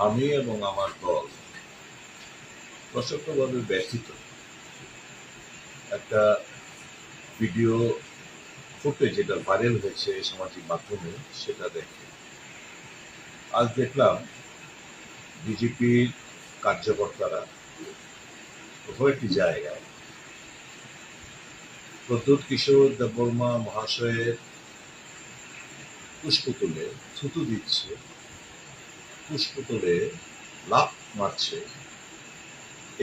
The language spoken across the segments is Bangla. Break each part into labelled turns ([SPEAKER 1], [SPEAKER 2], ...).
[SPEAKER 1] আমি এবং আমার দল প্রচণ্ডভাবে ব্যথিত একটা ভিডিও ফুটেজ যেটা ভাইরাল হয়েছে সামাজিক মাধ্যমে সেটা দেখে আজ দেখলাম বিজেপির কার্যকর্তারা কোথাও একটি জায়গায় প্রদ্যোৎ কিশোর দেববর্মা মহাশয়ের পুষ্পতলে থুতু দিচ্ছে, পুষ্পতলে লাফ মারছে,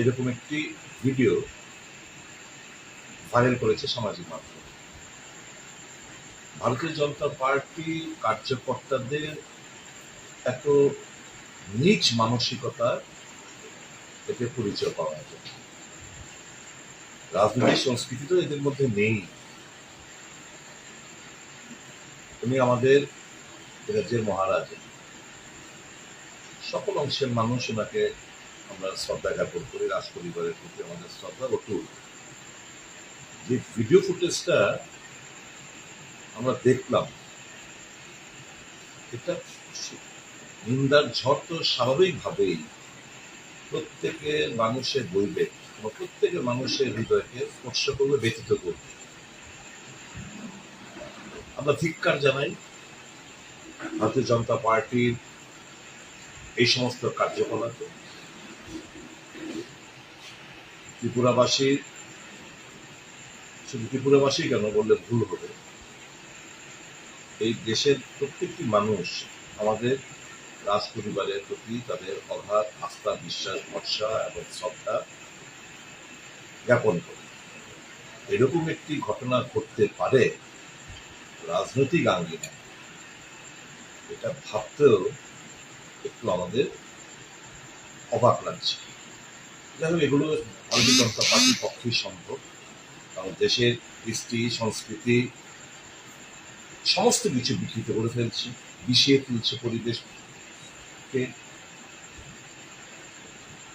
[SPEAKER 1] এরকম একটি ভিডিও ভাইরাল করেছে সামাজিক মাধ্যমে। ভারতীয় জনতা পার্টি কার্যকর্তাদের এত নীচ মানসিকতার এতে পরিচয় পাওয়া যায়। রাজনৈতিক সংস্কৃতি তো এদের মধ্যে নেই। উনি আমাদের রাজ্যের মহারাজ, সকল অংশের মানুষ ওনাকে আমরা শ্রদ্ধা জ্ঞাপন করি, রাজ পরিবারের প্রতি আমাদের শ্রদ্ধা অটুট। যে ভিডিও ফুটেজটা আমরা দেখলাম, এটা নিন্দার ঝড় তো স্বাভাবিকভাবেই প্রত্যেকের মানুষের বইবে, প্রত্যেকের মানুষের হৃদয়কে স্পর্শ করবে, ব্যথিত করবে। আমরা ধিক্কার জানাই ভারতীয় জনতা পার্টির এই সমস্ত কার্যকলাপে। ত্রিপুরাবাসী, শুধু ত্রিপুরাবাসী কেন বললে ভুল হবে, এই দেশের প্রত্যেকটি মানুষ আমাদের রাজ পরিবারের প্রতি তাদের অগাধ আস্থা, বিশ্বাস, ভরসা এবং শ্রদ্ধা জ্ঞাপন করে। এরকম একটি ঘটনা ঘটতে পারে রাজনৈতিক আঙ্গিনায়, এটা ভাবতেও একটু আমাদের অবাক লাগছে। যাই হোক, এগুলো ভারতীয় জনতা পার্টির পক্ষেই সম্ভব, কারণ দেশের কৃষ্টি, সংস্কৃতি সমস্ত কিছু বিকৃত করে ফেলছে, বিষিয়ে তুলছে পরিবেশকে।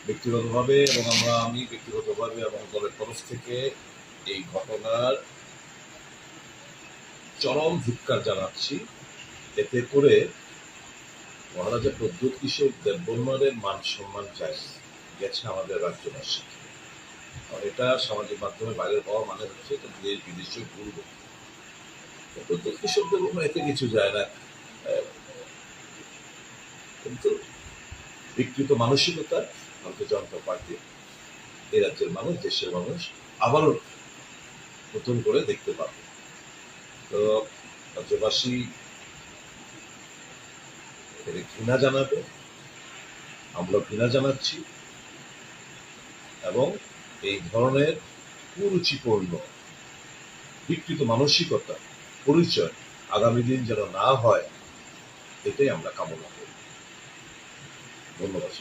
[SPEAKER 1] ব্যক্তিগতভাবে এবং আমি ব্যক্তিগতভাবে এবং দলের তরফ থেকে এই ঘটনার চরম ধিক্কার জানাচ্ছি। এতে করে মহারাজা প্রদ্যোৎ কিশোর দেববর্মার মান সম্মান গেছে আমাদের রাজ্যবাসী। আর এটা সামাজিক মাধ্যমে ভাইরাল হওয়া মানে হচ্ছে দেশ বিদেশে ঘুরবে। প্রদ্যোৎ কিশোর দেববর্মা এতে কিছু যায় না, কিন্তু বিকৃত মানসিকতা ভারতীয় জনতা পার্টির এই রাজ্যের মানুষ, দেশের মানুষ আবারও নতুন করে দেখতে পাবে। তো রাজ্যবাসী এর ঘৃণা জানাবে, আমরা ঘৃণা জানাচ্ছি, এবং এই ধরনের কুরুচিপূর্ণ বিকৃত মানসিকতা পরিচয় আগামী দিন যেন না হয়, এটাই আমরা কামনা করি। ধন্যবাদ।